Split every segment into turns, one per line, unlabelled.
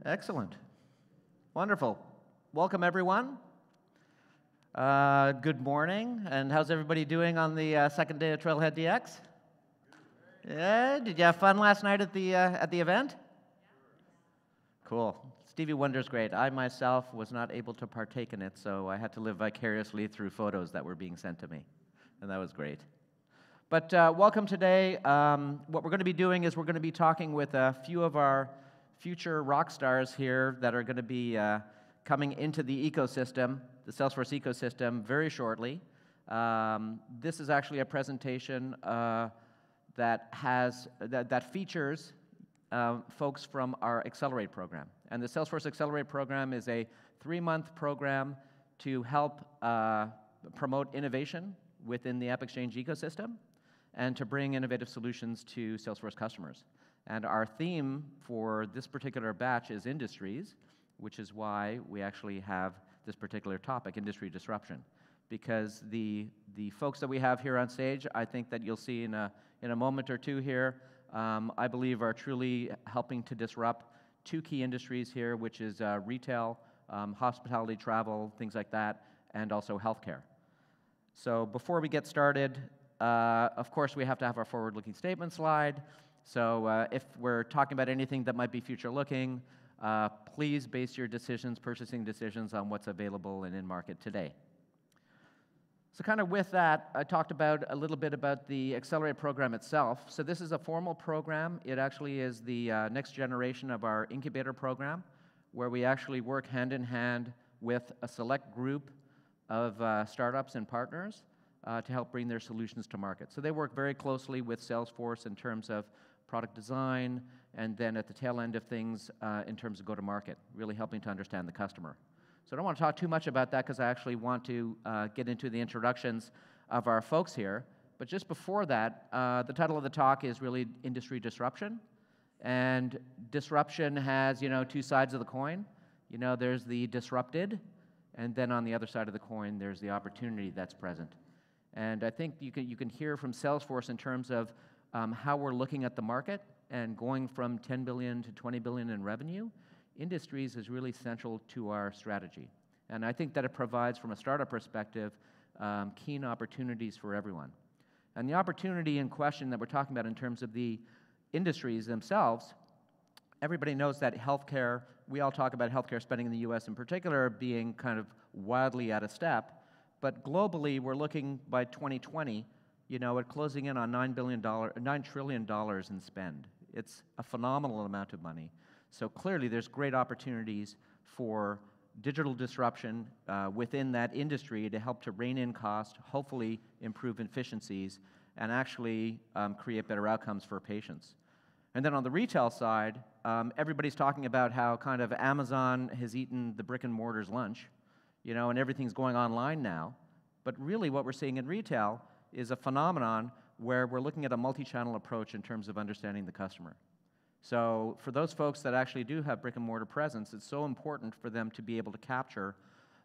Excellent. Wonderful. Welcome, everyone. Good morning, and how's everybody doing on the second day of Trailhead DX? Yeah, did you have fun last night at the event? Cool. Stevie Wonder's great. I myself was not able to partake in it, so I had to live vicariously through photos that were being sent to me, and that was great. But welcome today. What we're going to be doing is we're going to be talking with a few of our future rock stars here that are going to be coming into the ecosystem, the Salesforce ecosystem, very shortly. This is actually a presentation that features folks from our Accelerate program. And the Salesforce Accelerate program is a 3-month program to help promote innovation within the AppExchange ecosystem and to bring innovative solutions to Salesforce customers. And our theme for this particular batch is industries, which is why we actually have this particular topic, industry disruption. Because the folks that we have here on stage, I think that you'll see in a moment or two here, I believe are truly helping to disrupt 2 key industries here, which is retail, hospitality, travel, things like that, and also healthcare. So before we get started, of course, we have to have our forward-looking statement slide. So if we're talking about anything that might be future-looking, please base your decisions, purchasing decisions, on what's available and in market today. So kind of with that, I talked about a little bit about the Accelerate program itself. So this is a formal program. It actually is the next generation of our incubator program, where we actually work hand in hand with a select group of startups and partners to help bring their solutions to market. So they work very closely with Salesforce in terms of product design, and then at the tail end of things in terms of go-to-market, really helping to understand the customer. So I don't want to talk too much about that because I actually want to get into the introductions of our folks here. But just before that, the title of the talk is really Industry Disruption. And disruption has, 2 sides of the coin. There's the disrupted, and then on the other side of the coin, there's the opportunity that's present. And I think you can hear from Salesforce in terms of how we're looking at the market and going from 10 billion to 20 billion in revenue. Industries is really central to our strategy. And I think that it provides, from a startup perspective, keen opportunities for everyone. And the opportunity in question that we're talking about in terms of the industries themselves, everybody knows that healthcare, we all talk about healthcare spending in the US in particular being kind of wildly out of step. But globally, we're looking by 2020, at closing in on $9 trillion in spend. It's a phenomenal amount of money. So clearly, there's great opportunities for digital disruption within that industry to help to rein in cost, hopefully improve efficiencies, and actually create better outcomes for patients. And then on the retail side, everybody's talking about how kind of Amazon has eaten the brick and mortar's lunch, and everything's going online now. But really what we're seeing in retail is a phenomenon where we're looking at a multi-channel approach in terms of understanding the customer. So for those folks that actually do have brick and mortar presence, it's so important for them to be able to capture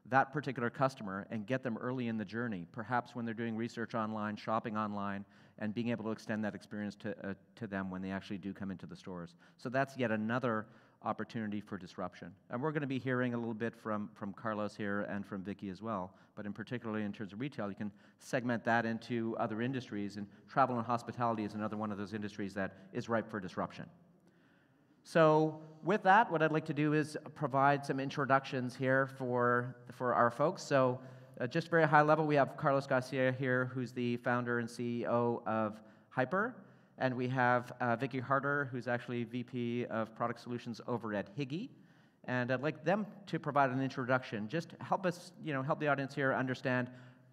that particular customer and get them early in the journey, perhaps when they're doing research online, shopping online, and being able to extend that experience to them when they actually do come into the stores. So that's yet another opportunity for disruption. And we're going to be hearing a little bit from Carlos here and from Vicky as well, but in particularly in terms of retail, you can segment that into other industries, and travel and hospitality is another one of those industries that is ripe for disruption. So with that, what I'd like to do is provide some introductions here for our folks. So just very high level, we have Carlos Garcia here, who's the founder and CEO of Hyper. And we have Vicky Harder, who's actually VP of Product Solutions over at Higgy. And I'd like them to provide an introduction. Just help us, help the audience here understand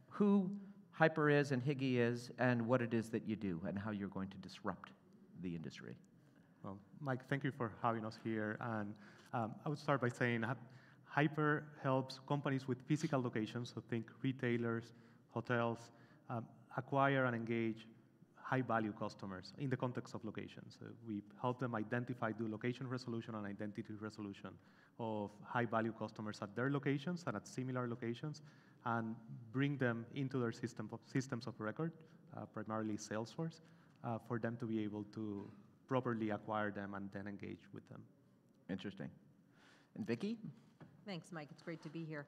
who Hyper is and Higgy is and what it is that you do and how you're going to disrupt the industry.
Well, Mike, thank you for having us here. And I would start by saying Hyper helps companies with physical locations, so think retailers, hotels, acquire and engage high-value customers in the context of locations. We help them identify, do location resolution and identity resolution of high-value customers at their locations and at similar locations, and bring them into their systems of record, primarily Salesforce, for them to be able to properly acquire them and then engage with them.
Interesting. And Vicki?
Thanks, Mike. It's great to be here.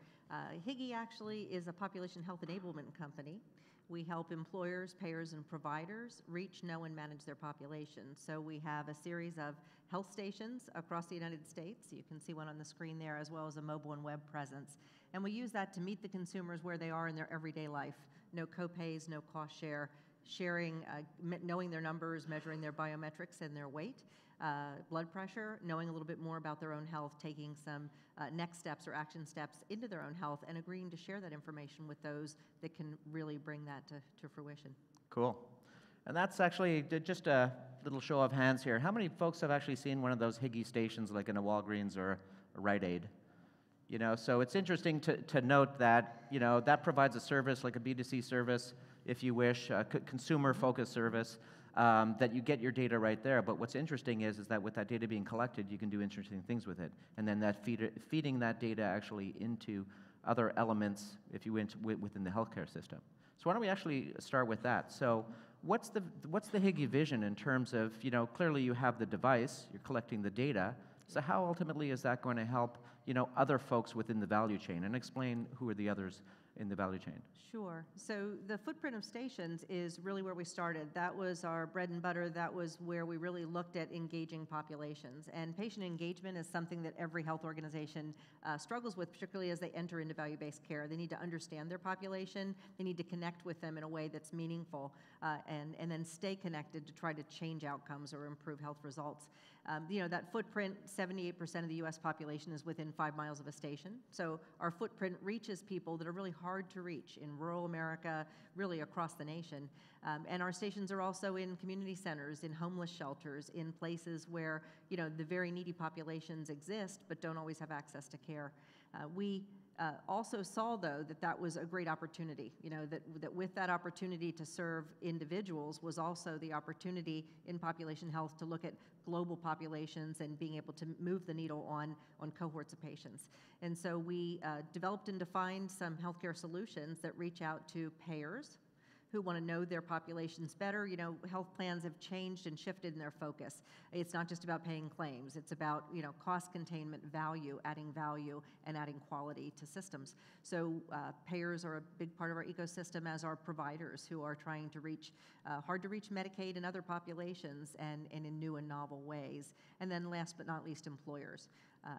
Higgy actually is a population health enablement company. We help employers, payers, and providers reach, know, and manage their population. So we have a series of health stations across the United States. You can see one on the screen there, as well as a mobile and web presence. And we use that to meet the consumers where they are in their everyday life. No copays, no cost share, sharing, knowing their numbers, measuring their biometrics and their weight, blood pressure, knowing a little bit more about their own health, taking some next steps or action steps into their own health, and agreeing to share that information with those that can really bring that to fruition.
Cool. And that's actually just a little show of hands here. How many folks have actually seen one of those Higgy stations like in a Walgreens or a Rite Aid? You know, so it's interesting to note that, you know, that provides a service like a B2C service, if you wish, a consumer-focused service, that you get your data right there. But what's interesting is that with that data being collected, you can do interesting things with it. And then that feeding that data actually into other elements, if you went within the healthcare system. So why don't we actually start with that? So what's the Higgy vision in terms of, you know, clearly you have the device, you're collecting the data. So how ultimately is that going to help, you know, other folks within the value chain? And explain who are the others in the value chain.
Sure. So the footprint of stations is really where we started. That was our bread and butter. That was where we really looked at engaging populations. And patient engagement is something that every health organization struggles with, particularly as they enter into value-based care. They need to understand their population. They need to connect with them in a way that's meaningful, and then stay connected to try to change outcomes or improve health results. You know, that footprint, 78% of the U.S. population is within 5 miles of a station. So our footprint reaches people that are really hard to reach in rural America, really across the nation. And our stations are also in community centers, in homeless shelters, in places where, you know, the very needy populations exist but don't always have access to care. We also saw, though, that was a great opportunity, you know, that with that opportunity to serve individuals was also the opportunity in population health to look at global populations and being able to move the needle on cohorts of patients. And so we developed and defined some healthcare solutions that reach out to payers who want to know their populations better. You know, health plans have changed and shifted in their focus. It's not just about paying claims. It's about, you know, cost containment, value, and adding quality to systems. So payers are a big part of our ecosystem, as are providers who are trying to reach hard-to-reach Medicaid and other populations and in new and novel ways. And then last but not least, employers.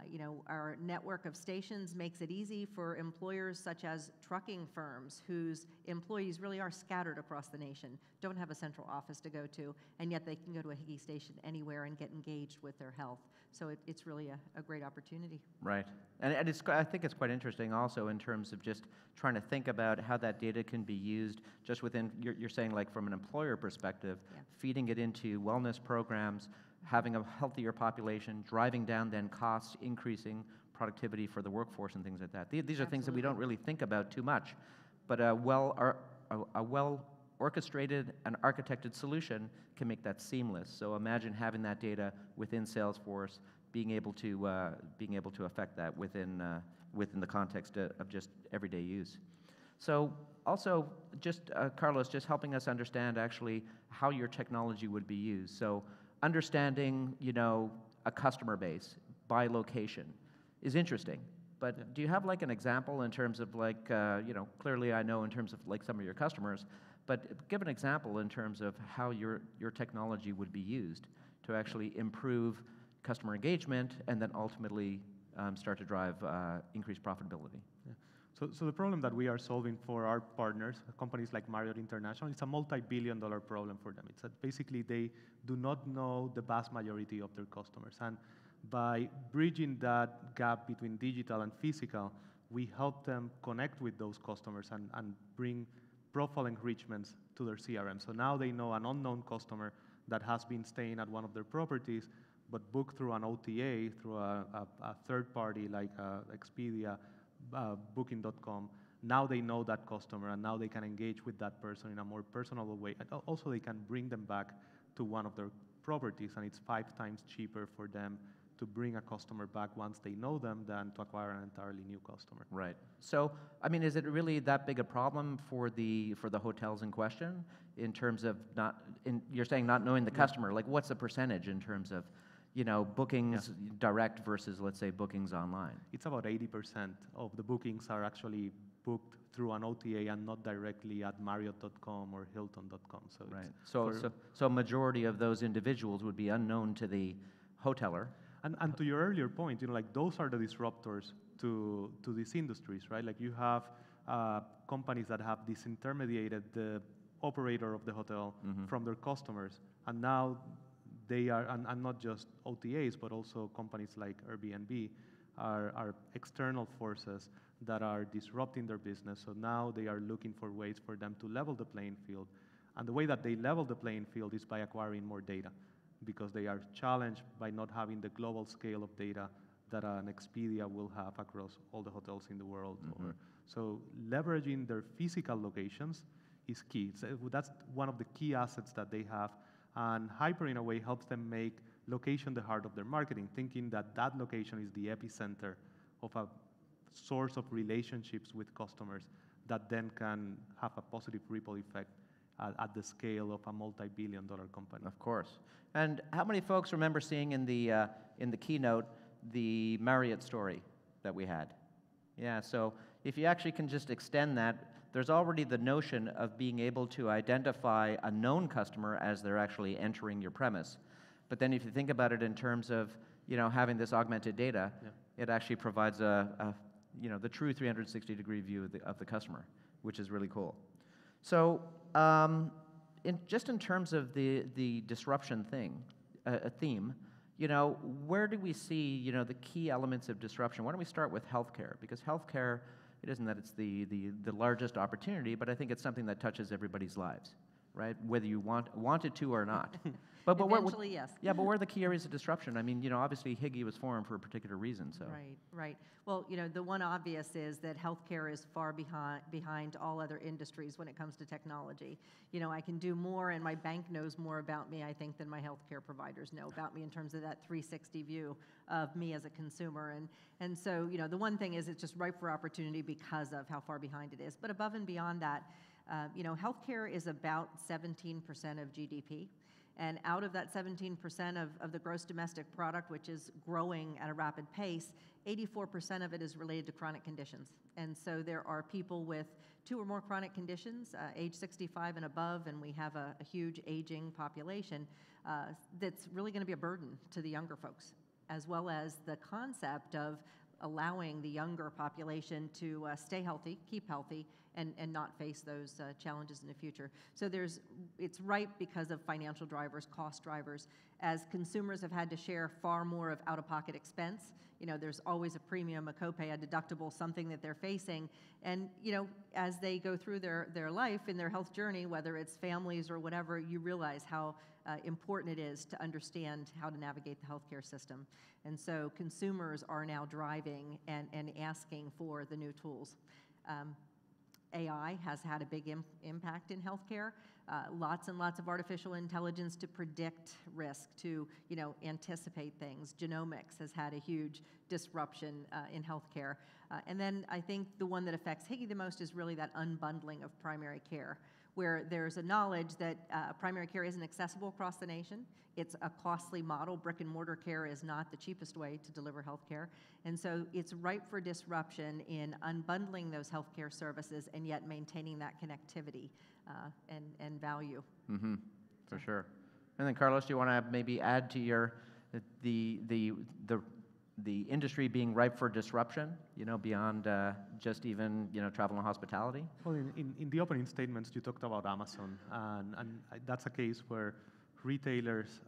You know, our network of stations makes it easy for employers such as trucking firms whose employees really are scattered across the nation, don't have a central office to go to, and yet they can go to a Higgy station anywhere and get engaged with their health. So it's really a great opportunity.
Right. And I think it's quite interesting also in terms of just trying to think about how that data can be used just within, you're saying like from an employer perspective, yeah, feeding it into wellness programs, having a healthier population, driving down then costs, increasing productivity for the workforce and things like that. These are Absolutely. Things that we don't really think about too much, but a well orchestrated and architected solution can make that seamless. So imagine having that data within Salesforce, being able to affect that within the context of just everyday use. So also, just Carlos, just helping us understand actually how your technology would be used. So understanding, you know, a customer base by location is interesting, but do you have like an example in terms of like, you know, clearly I know in terms of like some of your customers, but give an example in terms of how your technology would be used to actually improve customer engagement and then ultimately start to drive increased profitability.
Yeah. So the problem that we are solving for our partners, companies like Marriott International, it's a multi-billion-dollar problem for them. It's that basically they do not know the vast majority of their customers. And by bridging that gap between digital and physical, we help them connect with those customers and bring profile enrichments to their CRM. So now they know an unknown customer that has been staying at one of their properties, but booked through an OTA, through a third party like Expedia, Booking.com. Now they know that customer, and now they can engage with that person in a more personal way. And also they can bring them back to one of their properties, and it's 5 times cheaper for them to bring a customer back once they know them than to acquire an entirely new customer.
Right. So, I mean, is it really that big a problem for the hotels in question in terms of you're saying not knowing the customer? Like, what's the percentage in terms of, bookings direct versus, let's say, bookings online?
It's about 80% of the bookings are actually booked through an OTA and not directly at Marriott.com or Hilton.com. So
right. So majority of those individuals would be unknown to the hoteler.
And to your earlier point, like those are the disruptors to these industries, right? Like you have companies that have disintermediated the operator of the hotel from their customers, and now they are, and not just OTAs, but also companies like Airbnb are external forces that are disrupting their business. So now they are looking for ways for them to level the playing field. And the way that they level the playing field is by acquiring more data, because they are challenged by not having the global scale of data that an Expedia will have across all the hotels in the world. So leveraging their physical locations is key. That's one of the key assets that they have. And Hyper, in a way, helps them make location the heart of their marketing, thinking that that location is the epicenter of a source of relationships with customers that then can have a positive ripple effect at the scale of a multi-billion-dollar company.
Of course. And how many folks remember seeing in the keynote the Marriott story that we had? Yeah, so if you actually can just extend that, there's already the notion of being able to identify a known customer as they're actually entering your premise. But then if you think about it in terms of having this augmented data, it actually provides the true 360-degree view of the customer, which is really cool. So just in terms of the disruption theme, where do we see the key elements of disruption? Why don't we start with healthcare? Because healthcare, it isn't that it's the largest opportunity, but I think it's something that touches everybody's lives, right? Whether you want it to or not. But
eventually, yes.
Yeah, but where are the key areas of disruption? I mean, obviously Higgy was formed for a particular reason. So.
Right. Well, the one obvious is that healthcare is far behind all other industries when it comes to technology. I can do more, and my bank knows more about me, I think, than my healthcare providers know about me in terms of that 360 view of me as a consumer. And so, the one thing is it's just ripe for opportunity because of how far behind it is. But above and beyond that, healthcare is about 17% of GDP. And out of that 17% of the gross domestic product, which is growing at a rapid pace, 84% of it is related to chronic conditions. And so there are people with 2 or more chronic conditions, age 65 and above, and we have a huge aging population that's really going to be a burden to the younger folks, as well as the concept of allowing the younger population to stay healthy, keep healthy, and not face those challenges in the future. So it's ripe because of financial drivers, cost drivers. As consumers have had to share far more of out-of-pocket expense, there's always a premium, a copay, a deductible, something that they're facing. And, as they go through their life in their health journey, whether it's families or whatever, you realize how important it is to understand how to navigate the healthcare system. And so consumers are now driving and asking for the new tools. AI has had a big impact in healthcare. Lots and lots of artificial intelligence to predict risk, to anticipate things. Genomics has had a huge disruption in healthcare. And then I think the one that affects Higgy the most is really that unbundling of primary care, where there's a knowledge that primary care isn't accessible across the nation. It's a costly model. Brick and mortar care is not the cheapest way to deliver healthcare. And so it's ripe for disruption in unbundling those healthcare services and yet maintaining that connectivity and value.
For sure. And then Carlos, do you want to maybe add to the industry being ripe for disruption, beyond just even, travel and hospitality?
Well, in the opening statements, you talked about Amazon, and that's a case where retailers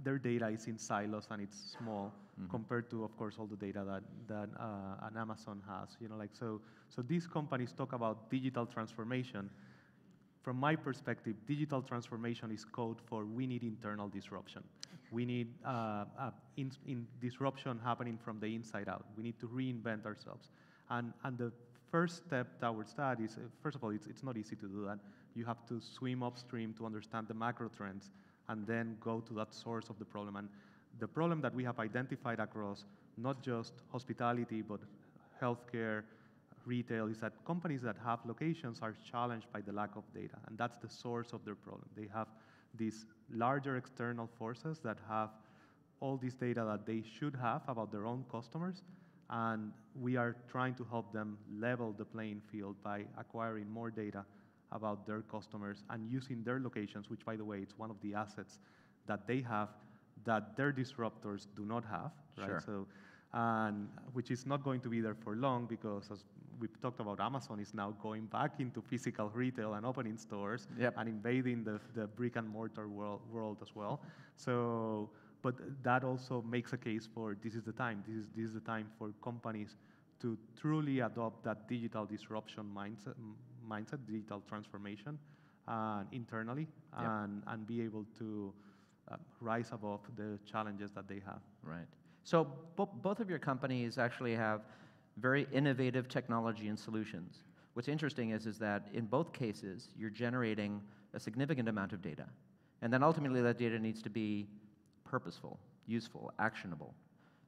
their data is in silos and it's small compared to, of course, all the data that an Amazon has. So these companies talk about digital transformation. From my perspective, digital transformation is code for we need internal disruption. We need in disruption happening from the inside out. We need to reinvent ourselves. And the first step towards that is, first of all, it's not easy to do that. You have to swim upstream to understand the macro trends and then go to that source of the problem. And the problem that we have identified across not just hospitality, but healthcare, retail, is that companies that have locations are challenged by the lack of data, and that's the source of their problem. They have these larger external forces that have all this data that they should have about their own customers, and we are trying to help them level the playing field by acquiring more data about their customers and using their locations, which, by the way, it's one of the assets that they have that their disruptors do not have, right?
Sure.
So, and which is not going to be there for long because, as we've talked about, Amazon is now going back into physical retail and opening stores and invading the brick and mortar world as well. So, but that also makes a case for this is the time. This is the time for companies to truly adopt that digital disruption mindset, digital transformation internally, and be able to rise above the challenges that they have.
Right. So both of your companies actually have very innovative technology and solutions. What's interesting is that in both cases, you're generating a significant amount of data. And then ultimately that data needs to be purposeful, useful, actionable.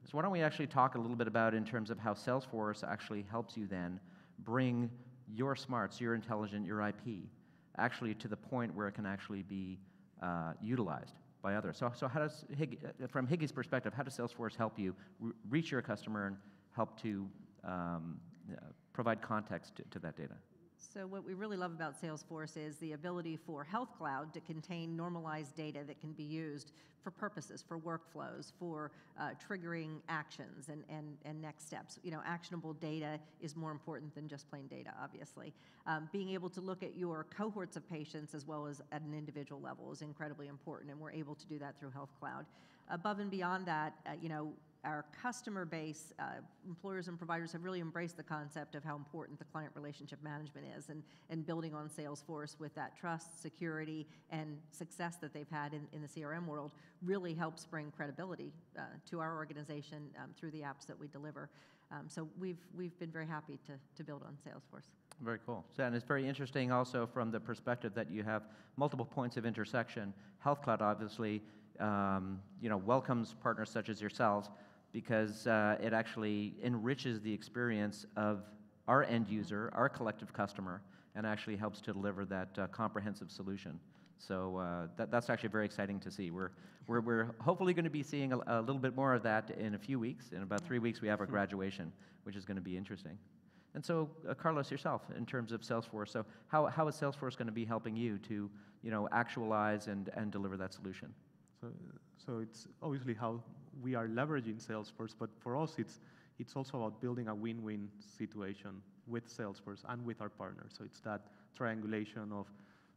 So why don't we actually talk a little bit about in terms of how Salesforce actually helps you then bring your smarts, your intelligent, your IP, actually to the point where it can actually be utilized by others. So how does, from Higgy's perspective, how does Salesforce help you reach your customer and help to provide context to that data?
So what we really love about Salesforce is the ability for Health Cloud to contain normalized data that can be used for purposes, for workflows, for triggering actions and next steps. You know, actionable data is more important than just plain data, obviously. Being able to look at your cohorts of patients as well as at an individual level is incredibly important, and we're able to do that through Health Cloud. Above and beyond that, you know, our customer base, employers and providers have really embraced the concept of how important the client relationship management is, and building on Salesforce with that trust, security, and success that they've had in the CRM world really helps bring credibility to our organization through the apps that we deliver. So we've been very happy to build on Salesforce.
Very cool. So, and it's very interesting also from the perspective that you have multiple points of intersection. Health Cloud obviously you know, welcomes partners such as yourselves, because it actually enriches the experience of our end user, our collective customer, and actually helps to deliver that comprehensive solution. So that's actually very exciting to see. We're hopefully going to be seeing a little bit more of that in a few weeks. In about 3 weeks, we have our graduation, which is going to be interesting. And so, Carlos, yourself, in terms of Salesforce, so how is Salesforce going to be helping you to, you know, actualize and deliver that solution?
So it's obviously how we are leveraging Salesforce, but for us, it's also about building a win-win situation with Salesforce and with our partners. So it's that triangulation of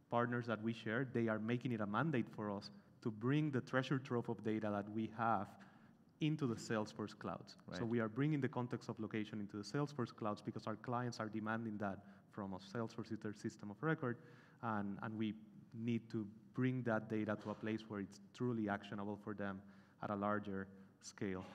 partners that we share. They are making it a mandate for us to bring the treasure trove of data that we have into the Salesforce clouds. Right. So we are bringing the context of location into the Salesforce clouds because our clients are demanding that from us. Salesforce is their system of record, and we need to bring that data to a place where it's truly actionable for them at a larger scale.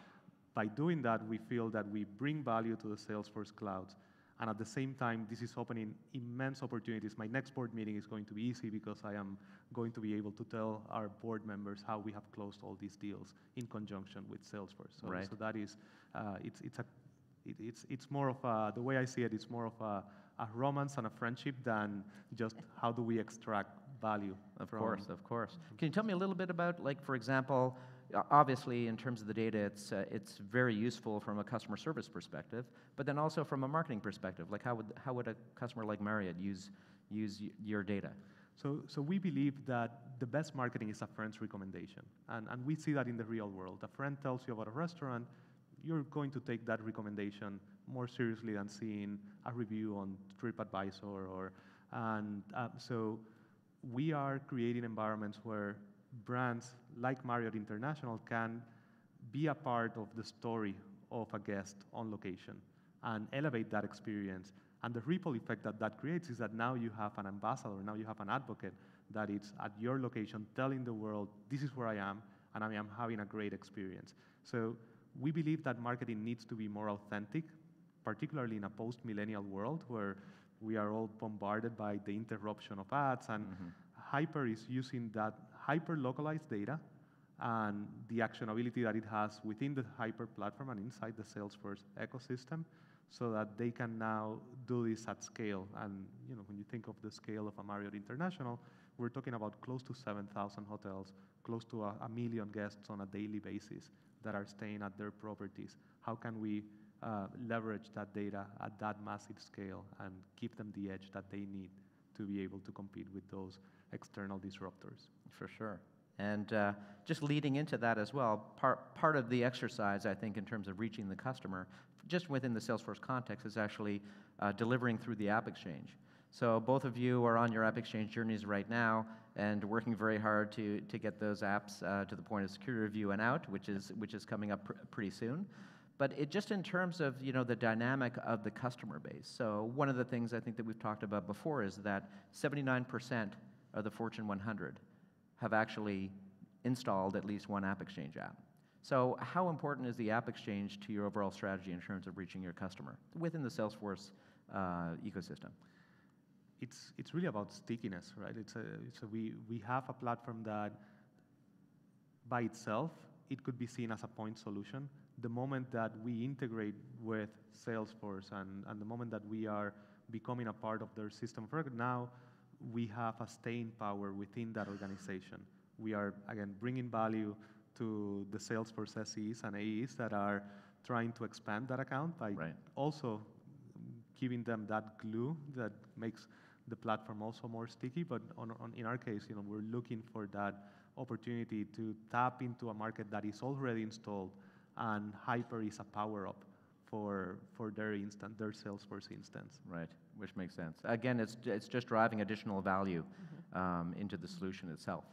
By doing that, we feel that we bring value to the Salesforce clouds, and at the same time, this is opening immense opportunities. My next board meeting is going to be easy because I am going to be able to tell our board members how we have closed all these deals in conjunction with Salesforce. So,
right.
So that is, it's more of a, the way I see it, it's more of a romance and a friendship than just how do we extract value.
Of course. Can you tell me a little bit about, like, for example, obviously in terms of the data, it's very useful from a customer service perspective, but then also from a marketing perspective, like how would a customer like Marriott use your data?
So we believe that the best marketing is a friend's recommendation, and we see that in the real world. A friend tells you about a restaurant, you're going to take that recommendation more seriously than seeing a review on TripAdvisor so we are creating environments where brands like Marriott International can be a part of the story of a guest on location and elevate that experience. And the ripple effect that creates is that now you have an ambassador, now you have an advocate that is at your location telling the world, this is where I am, and I am having a great experience. So we believe that marketing needs to be more authentic, particularly in a post-millennial world where we are all bombarded by the interruption of ads, and Hyper is using that hyper-localized data and the actionability that it has within the Hyper platform and inside the Salesforce ecosystem so that they can now do this at scale. And you know, when you think of the scale of a Marriott International, we're talking about close to 7,000 hotels, close to a million guests on a daily basis that are staying at their properties. How can we leverage that data at that massive scale and give them the edge that they need to be able to compete with those external disruptors?
For sure. And just leading into that as well, part of the exercise, I think, in terms of reaching the customer, just within the Salesforce context, is actually delivering through the App Exchange. So both of you are on your App Exchange journeys right now and working very hard to get those apps to the point of security review and out, which is coming up pretty soon. But it just in terms of the dynamic of the customer base. So one of the things I think that we've talked about before is that 79% of the Fortune 100 have actually installed at least one App Exchange app. So how important is the App Exchange to your overall strategy in terms of reaching your customer within the Salesforce ecosystem?
It's really about stickiness, right? We have a platform that by itself, it could be seen as a point solution. The moment that we integrate with Salesforce and the moment that we are becoming a part of their system, now we have a staying power within that organization. We are, again, bringing value to the Salesforce SEs and AEs that are trying to expand that account by also giving them that glue that makes the platform also more sticky. But in our case, we're looking for that opportunity to tap into a market that is already installed, and Hyper is a power-up for their Salesforce instance.
Right, which makes sense. Again, it's just driving additional value into the solution itself.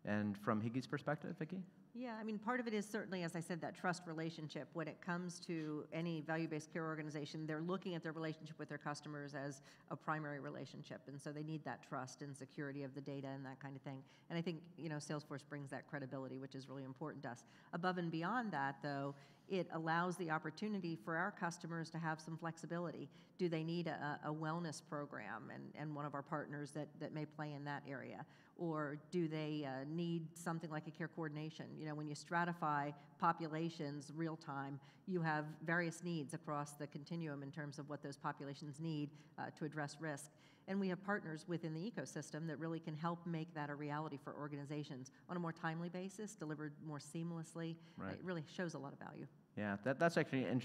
And from Higgy's perspective, Vicky?
Yeah, I mean, part of it is certainly, as I said, that trust relationship. When it comes to any value-based care organization, they're looking at their relationship with their customers as a primary relationship, and so they need that trust and security of the data and that kind of thing. And I think, Salesforce brings that credibility, which is really important to us. Above and beyond that, though, it allows the opportunity for our customers to have some flexibility. Do they need a wellness program and one of our partners that may play in that area? Or do they need something like a care coordination? When you stratify populations real time, you have various needs across the continuum in terms of what those populations need to address risk. And we have partners within the ecosystem that really can help make that a reality for organizations on a more timely basis, delivered more seamlessly. It really shows a lot of value.
Yeah, that's actually an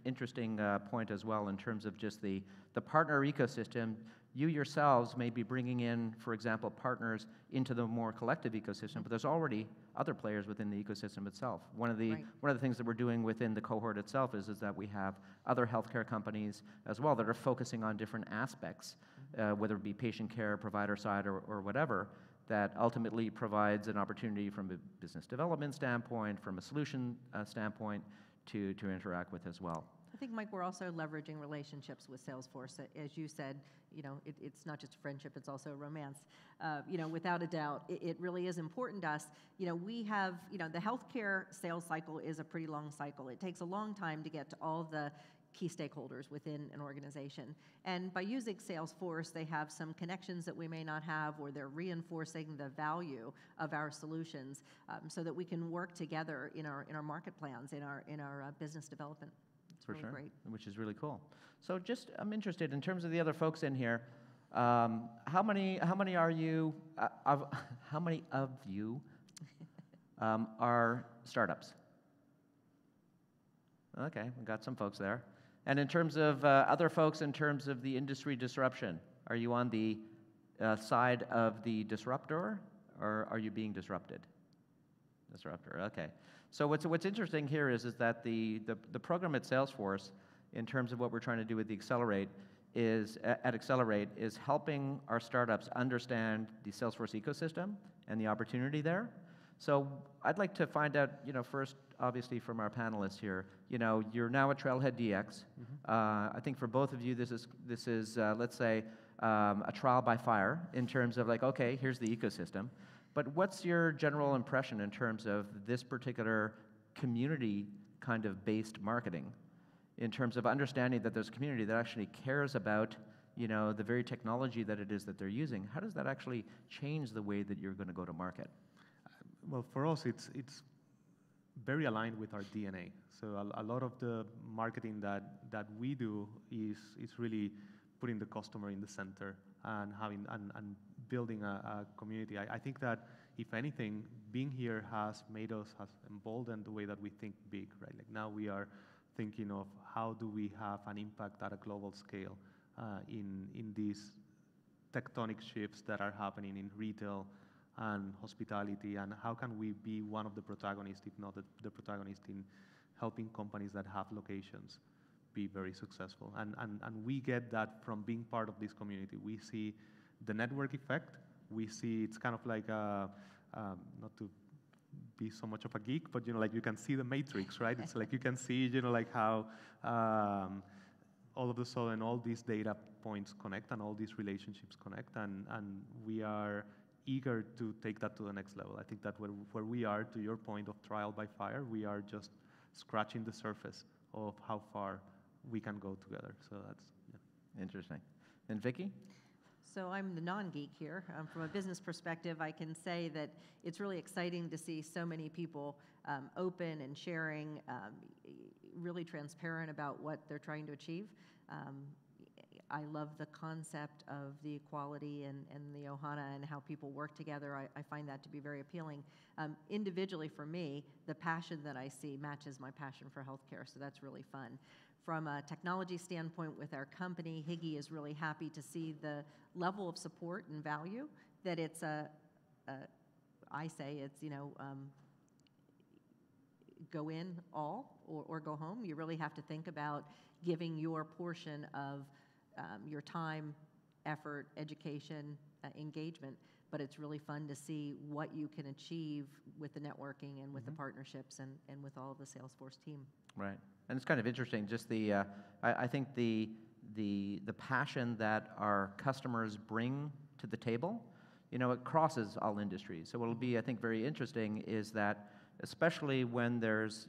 interesting point as well in terms of just the partner ecosystem. You yourselves may be bringing in, for example, partners into the more collective ecosystem, but there's already other players within the ecosystem itself. One of the things that we're doing within the cohort itself is that we have other healthcare companies as well that are focusing on different aspects, whether it be patient care, provider side, or whatever, that ultimately provides an opportunity from a business development standpoint, from a solution standpoint, to interact with as well.
I think, Mike, we're also leveraging relationships with Salesforce. As you said, it's not just a friendship, it's also a romance. Without a doubt, it really is important to us. We have, the healthcare sales cycle is a pretty long cycle. It takes a long time to get to all the key stakeholders within an organization. And by using Salesforce, they have some connections that we may not have, or they're reinforcing the value of our solutions so that we can work together in our market plans, in our business development. It's really great.
Which is really cool. So I'm interested in terms of the other folks in here. How many are you? How many of you are startups? Okay, we got some folks there. And in terms of other folks, in terms of the industry disruption, are you on the side of the disruptor, or are you being disrupted? Disruptor. Okay. So what's interesting here is that the program at Salesforce, in terms of what we're trying to do with the Accelerate, is helping our startups understand the Salesforce ecosystem and the opportunity there. So I'd like to find out, first, obviously, from our panelists here, you're now at Trailhead DX. I think for both of you, this is let's say, a trial by fire in terms of okay, here's the ecosystem. But what's your general impression in terms of this particular community kind of based marketing, in terms of understanding that there's a community that actually cares about the very technology that it is that they're using? How does that actually change the way that you're going to go to market?
Well, for us, it's very aligned with our DNA. So a lot of the marketing that we do is really putting the customer in the center and building a community. I think that if anything, being here has emboldened the way that we think big, right? Like now we are thinking of how do we have an impact at a global scale in these tectonic shifts that are happening in retail and hospitality, and how can we be one of the protagonists, if not the protagonist, in helping companies that have locations be very successful. And we get that from being part of this community. We see the network effect. We see it's kind of like, not to be so much of a geek, but like you can see the matrix, right? It's like you can see, like how all of a sudden all these data points connect and all these relationships connect, and we are eager to take that to the next level. I think that where we are, to your point of trial by fire, we are just scratching the surface of how far we can go together. So that's, yeah.
Interesting. And Vicky?
So I'm the non-geek here. From a business perspective, I can say that it's really exciting to see so many people open and sharing, really transparent about what they're trying to achieve. I love the concept of the equality and the Ohana and how people work together. I find that to be very appealing. Individually for me, the passion that I see matches my passion for healthcare, so that's really fun. From a technology standpoint with our company, Higgy is really happy to see the level of support and value that it's I say it's, go in all or go home. You really have to think about giving your portion of your time, effort, education, engagement, but it's really fun to see what you can achieve with the networking and with the partnerships and with all of the Salesforce team.
Right. And it's kind of interesting, just I think the passion that our customers bring to the table, it crosses all industries. So what'll be, I think, very interesting is that, especially when there's,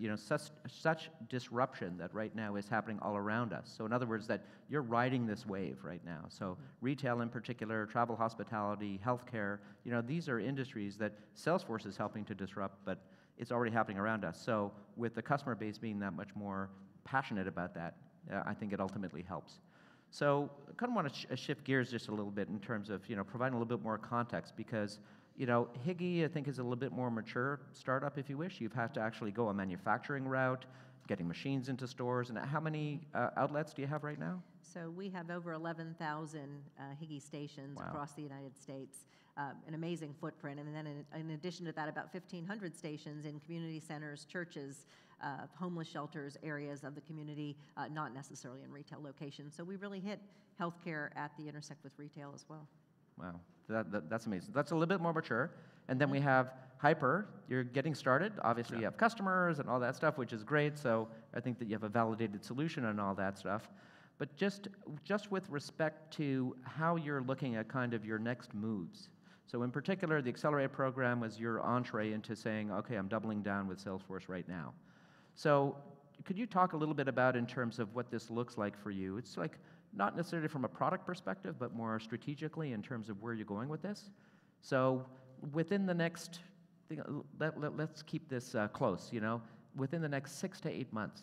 such disruption that right now is happening all around us. So in other words, that you're riding this wave right now. So retail in particular, travel, hospitality, healthcare, these are industries that Salesforce is helping to disrupt, but it's already happening around us. So with the customer base being that much more passionate about that, I think it ultimately helps. So I kind of want to shift gears just a little bit in terms of, providing a little bit more context, because Higgy, I think, is a little bit more mature startup, if you wish. You've had to actually go a manufacturing route, getting machines into stores. And how many outlets do you have right now?
So we have over 11,000 Higgy stations across the United States, an amazing footprint. And then in addition to that, about 1,500 stations in community centers, churches, homeless shelters, areas of the community, not necessarily in retail locations. So we really hit healthcare at the intersect with retail as well.
Wow, that's amazing. That's a little bit more mature. And then we have Hyper. You're getting started. Obviously, you have customers and all that stuff, which is great. So I think that you have a validated solution and all that stuff. But just with respect to how you're looking at kind of your next moves. So in particular, the Accelerate program was your entree into saying, okay, I'm doubling down with Salesforce right now. So could you talk a little bit about in terms of what this looks like for you? It's like, not necessarily from a product perspective, but more strategically in terms of where you're going with this. So within the next, let's keep this close, within the next 6 to 8 months,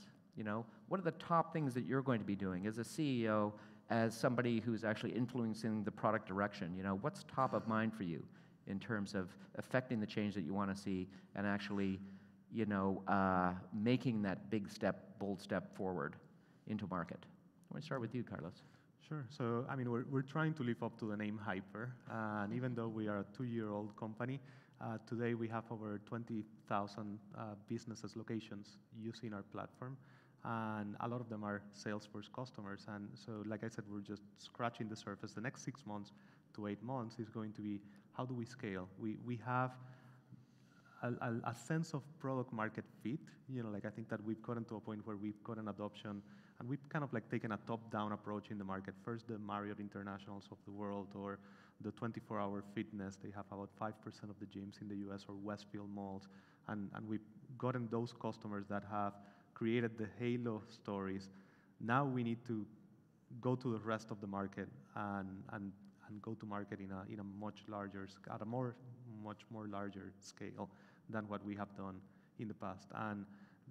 what are the top things that you're going to be doing as a CEO, as somebody who's actually influencing the product direction? What's top of mind for you in terms of affecting the change that you want to see and actually, making that big step, bold step forward into market? I want to start with you, Carlos.
Sure. So, we're trying to live up to the name Hyper. And even though we are a 2-year-old company, today we have over 20,000 businesses, locations using our platform. And a lot of them are Salesforce customers. And so, like I said, we're just scratching the surface. The next 6 months to 8 months is going to be, how do we scale? We have a sense of product market fit. I think that we've gotten to a point where we've gotten adoption, and we've kind of taken a top-down approach in the market. First, the Marriott Internationals of the world, or the 24-hour fitness. They have about 5% of the gyms in the US, or Westfield malls. And we've gotten those customers that have created the halo stories. Now we need to go to the rest of the market and go to market in a much larger, at a much more larger scale than what we have done in the past. And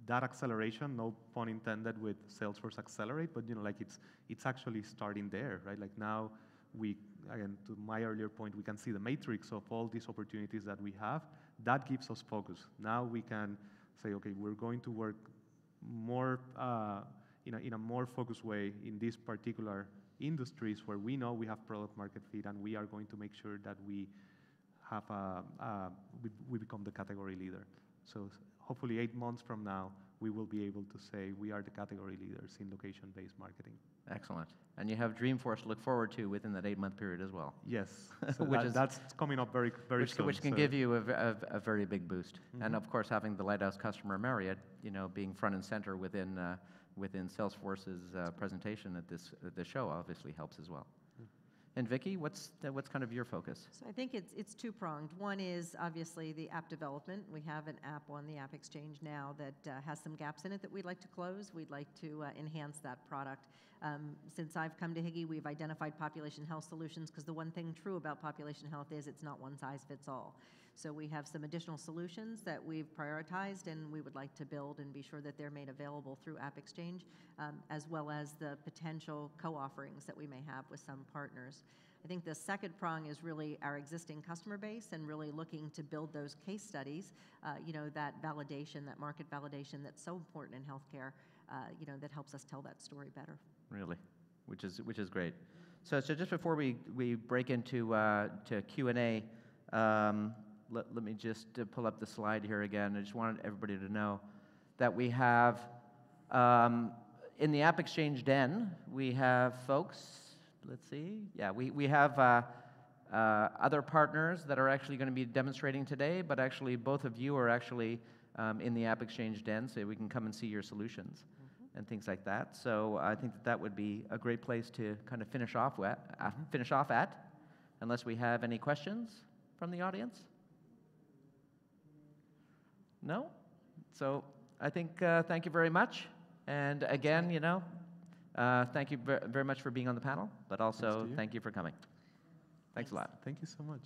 that acceleration, no pun intended with Salesforce Accelerate, but it's actually starting there, right? Like now we again, to my earlier point, we can see the matrix of all these opportunities that we have. That gives us focus. Now we can say, okay, we're going to work more in a more focused way in these particular industries where we know we have product market fit, and we are going to make sure that we have we become the category leader. So hopefully 8 months from now, we will be able to say we are the category leaders in location-based marketing.
Excellent. And you have Dreamforce to look forward to within that 8-month period as well.
Yes, so that's coming up very soon.
Which can give you a very big boost. And of course, having the lighthouse customer Marriott, being front and center within Salesforce's presentation at this show obviously helps as well. And Vicky, what's kind of your focus?
So I think it's two-pronged. One is obviously the app development. We have an app on the App Exchange now that has some gaps in it that we'd like to close. We'd like to enhance that product. Since I've come to Higgy, we've identified population health solutions, because the one thing true about population health is it's not one size fits all. So we have some additional solutions that we've prioritized, and we would like to build and be sure that they're made available through App Exchange, as well as the potential co-offerings that we may have with some partners. I think the second prong is really our existing customer base, and really looking to build those case studies, that validation, that market validation that's so important in healthcare, that helps us tell that story better.
Really, which is great. So just before we break into to Q&A, let me just pull up the slide here again. I just wanted everybody to know that we have, in the App Exchange Den, we have folks, let's see, yeah, we have other partners that are actually going to be demonstrating today, but actually both of you are actually in the App Exchange Den, so we can come and see your solutions and things like that. So I think that would be a great place to kind of finish off at, unless we have any questions from the audience. No? So I think thank you very much. And again, thank you very much for being on the panel, but also thank you for coming. Thanks a lot.
Thank you so much.